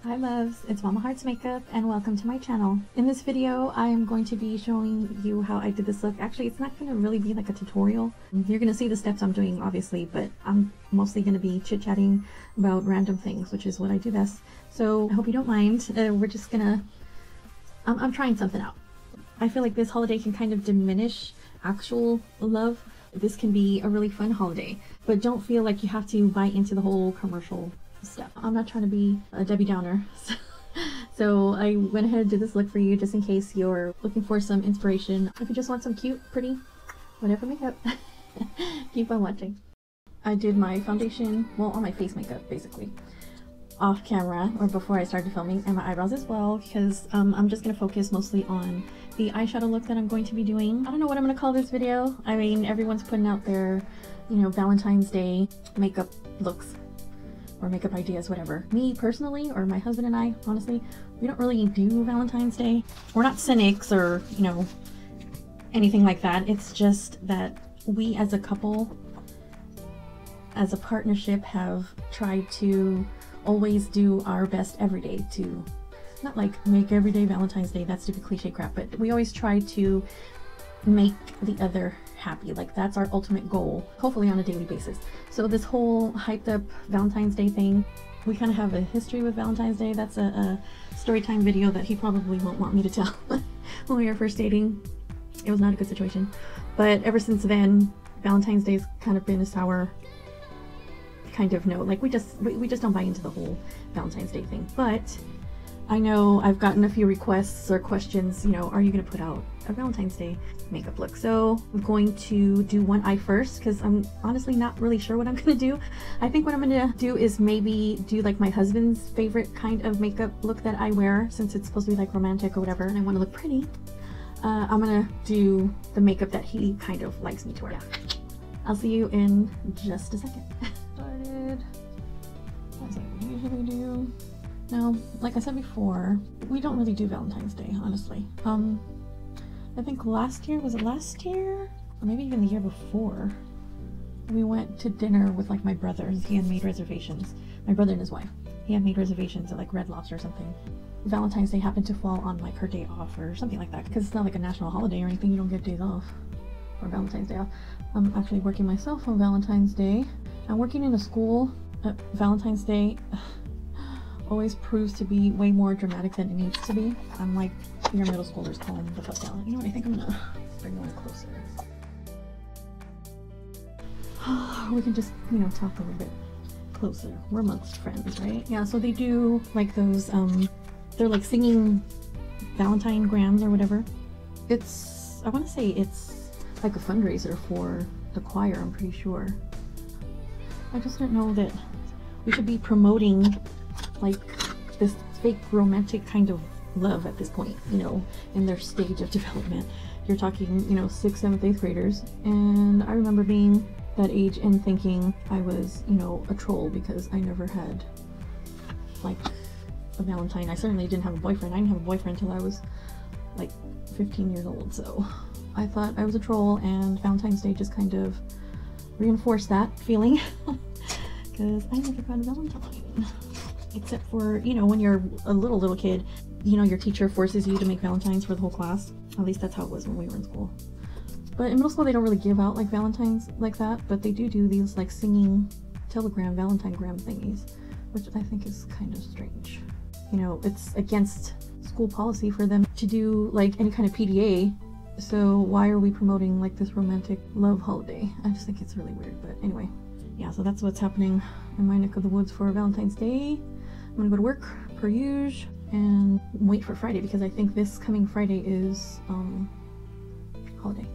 Hi loves, it's Mommachats makeup and welcome to my channel. In this video I am going to be showing you how I did this look. Actually, it's not going to really be like a tutorial. You're going to see the steps I'm doing obviously, but I'm mostly going to be chit-chatting about random things, which is what I do best. So I hope you don't mind. We're just gonna I'm trying something out. I feel like this holiday can kind of diminish actual love. This can be a really fun holiday, but don't feel like you have to buy into the whole commercial stuff. I'm not trying to be a Debbie Downer. So I went ahead and did this look for you just in case you're looking for some inspiration. If you just want some cute, pretty, whatever makeup, keep on watching. I did my foundation, well, all my face makeup basically, off camera or before I started filming, and my eyebrows as well, because I'm just going to focus mostly on the eyeshadow look that I'm going to be doing. I don't know what I'm going to call this video. I mean, everyone's putting out their, you know, Valentine's Day makeup looks or makeup ideas, whatever. Me personally, or my husband and I, honestly, we don't really do Valentine's Day. We're not cynics or, you know, anything like that. It's just that we as a couple, as a partnership, have tried to always do our best every day to, not like make every day Valentine's Day, that's stupid cliche crap, but we always try to make the other happy. Like, that's our ultimate goal, hopefully on a daily basis. So this whole hyped up Valentine's Day thing, we kind of have a history with Valentine's Day. That's a story time video that he probably won't want me to tell. When we were first dating, it was not a good situation, but ever since then Valentine's Day's kind of been a sour kind of note. Like, we just don't buy into the whole Valentine's Day thing. But I know I've gotten a few requests or questions, you know, are you going to put out a Valentine's Day makeup look? So I'm going to do one eye first because I'm honestly not really sure what I'm going to do. I think what I'm going to do is maybe do like my husband's favorite kind of makeup look that I wear, since it's supposed to be like romantic or whatever and I want to look pretty. I'm going to do the makeup that he kind of likes me to wear. I'll see you in just a second. Started as I usually do. Now, like I said before, we don't really do Valentine's Day, honestly. I think last year, was it last year? Or maybe even the year before, we went to dinner with like my brothers. He had made reservations. My brother and his wife. He had made reservations at like Red Lobster or something. Valentine's Day happened to fall on like her day off or something like that, because it's not like a national holiday or anything. You don't get days off or Valentine's Day off. I'm actually working myself on Valentine's Day. I'm working in a school at Valentine's Day. Always proves to be way more dramatic than it needs to be. I'm like your middle schoolers calling the fuck down. You know what, I think I'm gonna bring one closer. We can just, you know, talk a little bit closer. We're amongst friends, right? Yeah, so they do like those, they're like singing Valentine grams or whatever. It's, I want to say it's like a fundraiser for the choir, I'm pretty sure. I just don't know that we should be promoting like this fake romantic kind of love at this point, you know, in their stage of development. You're talking, you know, 6th, 7th, 8th graders, and I remember being that age and thinking I was, you know, a troll because I never had like a Valentine. I certainly didn't have a boyfriend. I didn't have a boyfriend until I was like 15 years old, so I thought I was a troll, and Valentine's Day just kind of reinforced that feeling because I never got a Valentine. Except for, you know, when you're a little kid, you know, your teacher forces you to make Valentines for the whole class. At least that's how it was when we were in school. But in middle school they don't really give out like Valentines like that, but they do these like singing telegram Valentine-gram thingies, which I think is kind of strange. You know, it's against school policy for them to do like any kind of PDA, so why are we promoting like this romantic love holiday? I just think it's really weird. But anyway, yeah, so that's what's happening in my neck of the woods for Valentine's Day. I'm gonna go to work per usual and wait for Friday, because I think this coming Friday is holiday,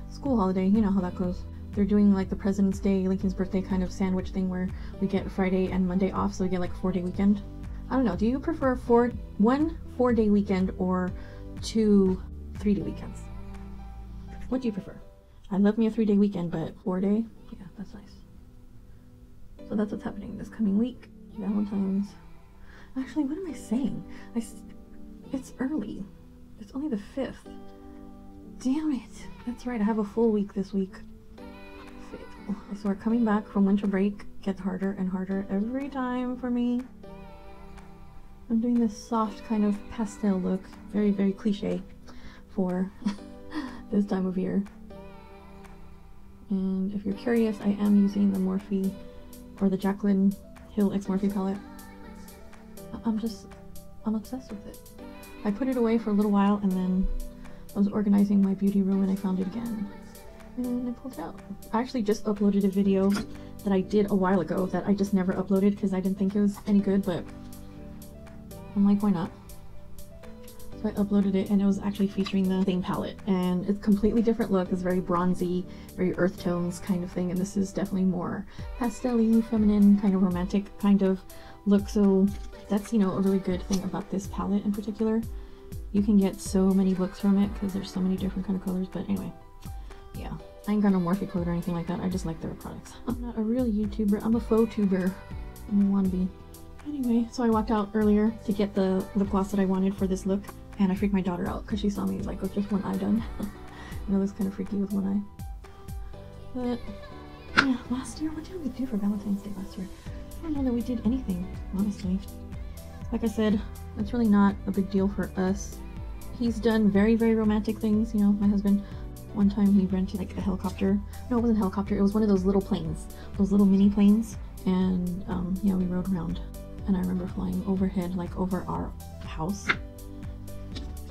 school holiday. You know how that goes. They're doing like the President's Day, Lincoln's birthday kind of sandwich thing where we get Friday and Monday off, so we get like a 4-day weekend. I don't know, do you prefer one 4-day weekend or 2 3-day weekends? What do you prefer? I love me a 3-day weekend, but 4-day, yeah, that's nice. So that's what's happening this coming week. Valentine's. Actually, what am I saying? It's early. It's only the 5th. Damn it. That's right, I have a full week this week. So we're coming back from winter break. Gets harder and harder every time for me. I'm doing this soft kind of pastel look, very, very cliche for this time of year. And if you're curious, I am using the Morphe or the Jaclyn Hill X Morphe palette. I'm obsessed with it. I put it away for a little while and then I was organizing my beauty room and I found it again. And I pulled it out. I actually just uploaded a video that I did a while ago that I just never uploaded because I didn't think it was any good, but I'm like, why not? So I uploaded it and it was actually featuring the same palette, and it's a completely different look. It's very bronzy, very earth tones kind of thing, and this is definitely more pastel-y, feminine, kind of romantic kind of look. So that's, you know, a really good thing about this palette in particular. You can get so many looks from it because there's so many different kind of colors. But anyway, yeah, I ain't got no Morphe code or anything like that. I just like their products. I'm not a real YouTuber. I'm a faux tuber. I'm a wannabe. Anyway, so I walked out earlier to get the lip gloss that I wanted for this look, and I freaked my daughter out because she saw me like with just one eye done. And it looks kind of freaky with one eye. But yeah, last year, what did we do for Valentine's Day last year? I don't know that we did anything, honestly. Like I said, it's really not a big deal for us. He's done very, very romantic things. You know, my husband, one time he rented like a helicopter. No, it wasn't a helicopter. It was one of those little planes, those little mini planes. And yeah, we rode around. And I remember flying overhead, like over our house.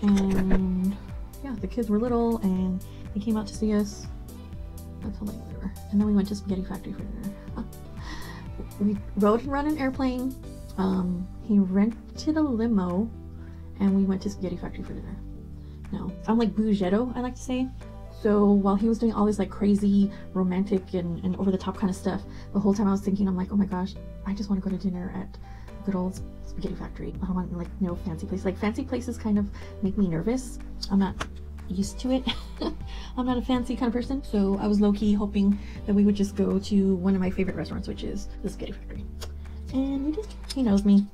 And yeah, the kids were little and they came out to see us. That's how late we were. And then we went to Spaghetti Factory for dinner. We rode and run an airplane. He rented a limo and we went to Spaghetti Factory for dinner. Now, I'm like bougetto, I like to say. So while he was doing all this like crazy romantic and over the top kind of stuff, the whole time I was thinking, I'm like, oh my gosh, I just want to go to dinner at good old Spaghetti Factory. I don't want like no fancy place. Like fancy places kind of make me nervous. I'm not used to it. I'm not a fancy kind of person. So I was low-key hoping that we would just go to one of my favorite restaurants, which is the Spaghetti Factory. And we did. He knows me.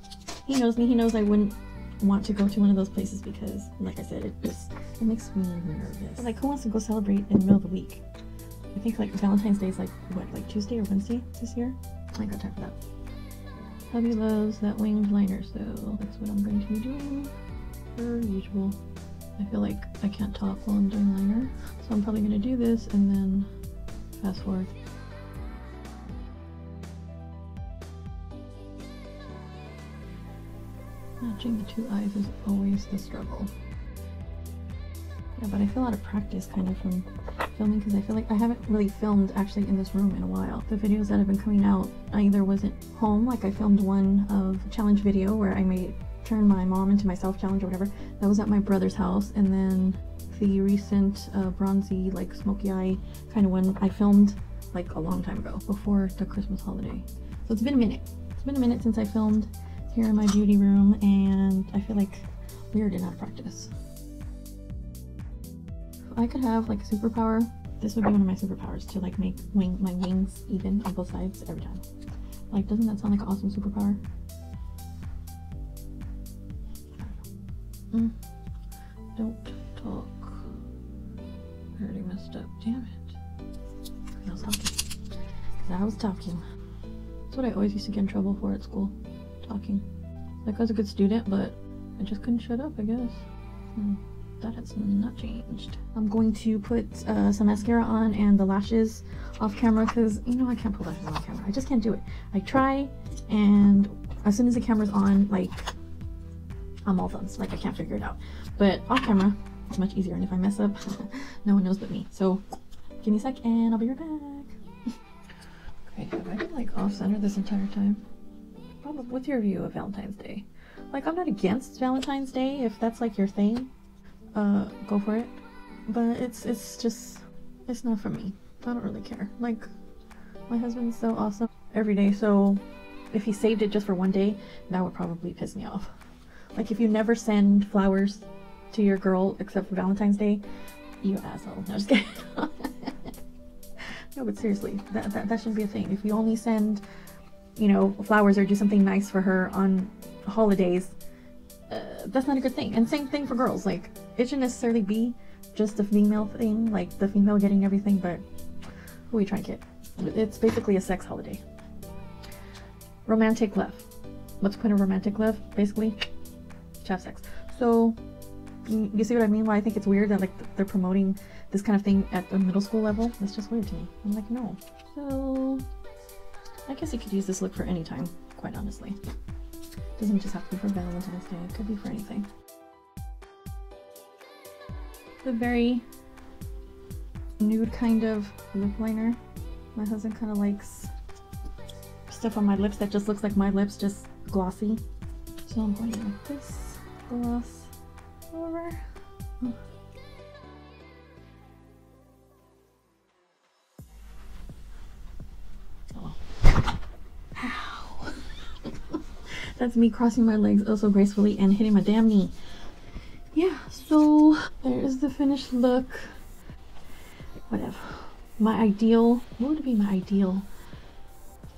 He knows me. He knows I wouldn't want to go to one of those places because, like I said, it makes me nervous. Like, who wants to go celebrate in the middle of the week? I think like Valentine's Day is like what, like Tuesday or Wednesday this year? I ain't got time for that. Hubby loves that winged liner, so that's what I'm going to be doing per usual. I feel like I can't talk while I'm doing liner, so I'm probably going to do this and then fast forward. Matching the two eyes is always the struggle. Yeah, but I feel out of practice kind of from filming because I feel like I haven't really filmed actually in this room in a while. The videos that have been coming out, I either wasn't home, like I filmed one of a challenge video where I made turn my mom into myself challenge or whatever. That was at my brother's house. And then the recent bronzy like smoky eye kind of one I filmed like a long time ago before the Christmas holiday. So it's been a minute. It's been a minute since I filmed here in my beauty room and I feel like weird and out of practice. If I could have like a superpower, this would be one of my superpowers, to like make my wings even on both sides every time. Like, doesn't that sound like an awesome superpower? Don't talk. I already messed up. Damn it. I was talking. Because I was talking. That's what I always used to get in trouble for at school. Talking. Like, I was a good student, but I just couldn't shut up, I guess. That has not changed. I'm going to put some mascara on and the lashes off camera because, you know, I can't put lashes on camera. I just can't do it. I try, and as soon as the camera's on, like, I'm all thumbs. Like, I can't figure it out. But off camera, it's much easier. And if I mess up, no one knows but me. So, give me a sec and I'll be right back. Okay, have I been, like, off-center this entire time? What's your view of Valentine's Day? Like, I'm not against Valentine's Day if that's, like, your thing. Go for it. But it's not for me. I don't really care. Like, my husband's so awesome every day, so if he saved it just for one day, that would probably piss me off. Like, if you never send flowers to your girl except for Valentine's Day, you asshole. No, just kidding. No, but seriously, that shouldn't be a thing. If you only send, you know, flowers or do something nice for her on holidays, that's not a good thing. And same thing for girls. Like, it shouldn't necessarily be just a female thing, like the female getting everything, but who are we trying to get? It's basically a sex holiday. Romantic love. what's the point of romantic love? Basically, just have sex. So you see what I mean? Why I think it's weird that like they're promoting this kind of thing at the middle school level. That's just weird to me. I'm like, no. So I guess you could use this look for any time, quite honestly. Doesn't just have to be for Valentine's Day. It could be for anything. The very nude kind of lip liner. My husband kind of likes stuff on my lips that just looks like my lips, just glossy. So I'm going to make this gloss over. Oh. Ow. That's me crossing my legs oh so gracefully and hitting my damn knee. Yeah, so there's the finished look. Whatever. My ideal, what would be my ideal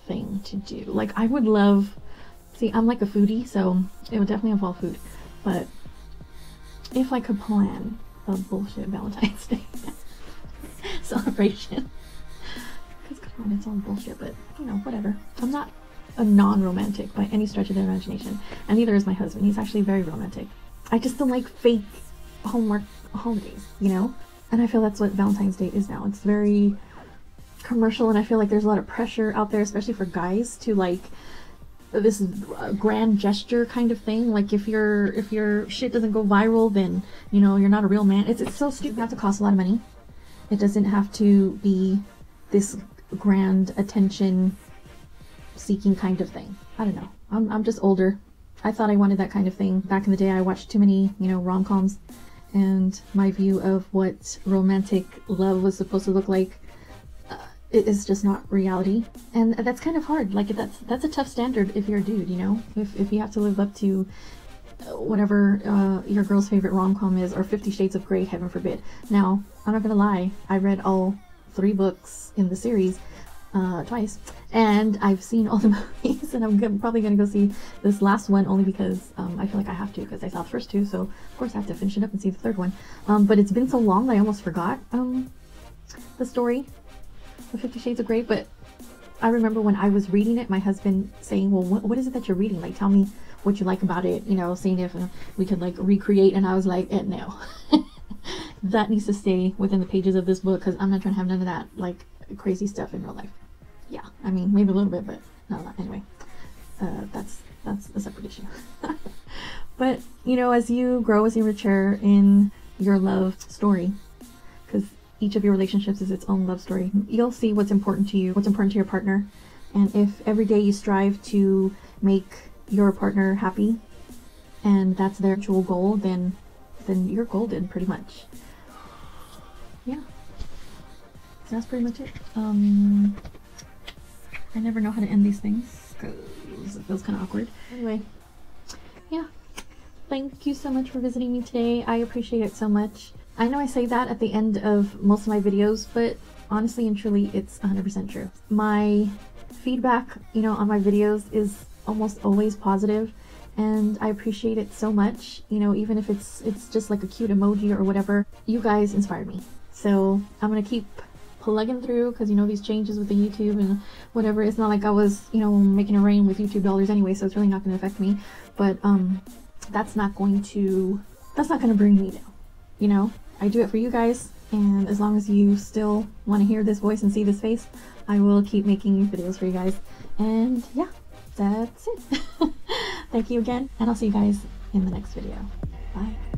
thing to do? Like, I would love, see, I'm like a foodie, so it would definitely involve food. But if I could plan a bullshit Valentine's Day celebration, because come on, it's all bullshit, but you know, whatever. I'm not a non-romantic by any stretch of the imagination, and neither is my husband. He's actually very romantic. I just don't like fake Hallmark holidays, you know? And I feel that's what Valentine's Day is now. It's very commercial, and I feel like there's a lot of pressure out there, especially for guys, to like this grand gesture kind of thing. Like if your shit doesn't go viral, then you know you're not a real man. It's so stupid. It doesn't have to cost a lot of money. It doesn't have to be this grand attention seeking kind of thing. I don't know. I'm just older. I thought I wanted that kind of thing. Back in the day, I watched too many, you know, rom-coms, and my view of what romantic love was supposed to look like it is just not reality. And that's kind of hard. Like, that's a tough standard if you're a dude, you know? If you have to live up to whatever your girl's favorite rom-com is, or 50 Shades of Grey, heaven forbid. Now, I'm not gonna lie, I read all 3 books in the series twice, and I've seen all the movies, and I'm probably gonna go see this last one only because I feel like I have to, because I saw the first 2, so of course I have to finish it up and see the 3rd one. But it's been so long that I almost forgot the story of 50 Shades of Grey. But I remember when I was reading it, my husband saying, well, what is it that you're reading? Like, tell me what you like about it, you know, seeing if we could like recreate. And I was like, no. That needs to stay within the pages of this book, because I'm not trying to have none of that like crazy stuff in real life. Yeah, I mean, maybe a little bit, but no, anyway. That's a separate issue. But, you know, as you grow, as you mature in your love story, because each of your relationships is its own love story, you'll see what's important to you, what's important to your partner. And if every day you strive to make your partner happy, and that's their actual goal, then you're golden, pretty much. Yeah. So that's pretty much it. I never know how to end these things because it feels kind of awkward. Anyway, yeah. Thank you so much for visiting me today. I appreciate it so much. I know I say that at the end of most of my videos, but honestly and truly, it's 100% true. My feedback, you know, on my videos is almost always positive, and I appreciate it so much. You know, even if it's just like a cute emoji or whatever, you guys inspire me. So I'm gonna keep plugging through, because you know, these changes with the YouTube and whatever, it's not like I was, you know, making it rain with YouTube dollars anyway, so it's really not going to affect me. But that's not going to bring me down, you know. I do it for you guys, and as long as you still want to hear this voice and see this face, I will keep making videos for you guys. And yeah, that's it. Thank you again, and I'll see you guys in the next video. Bye.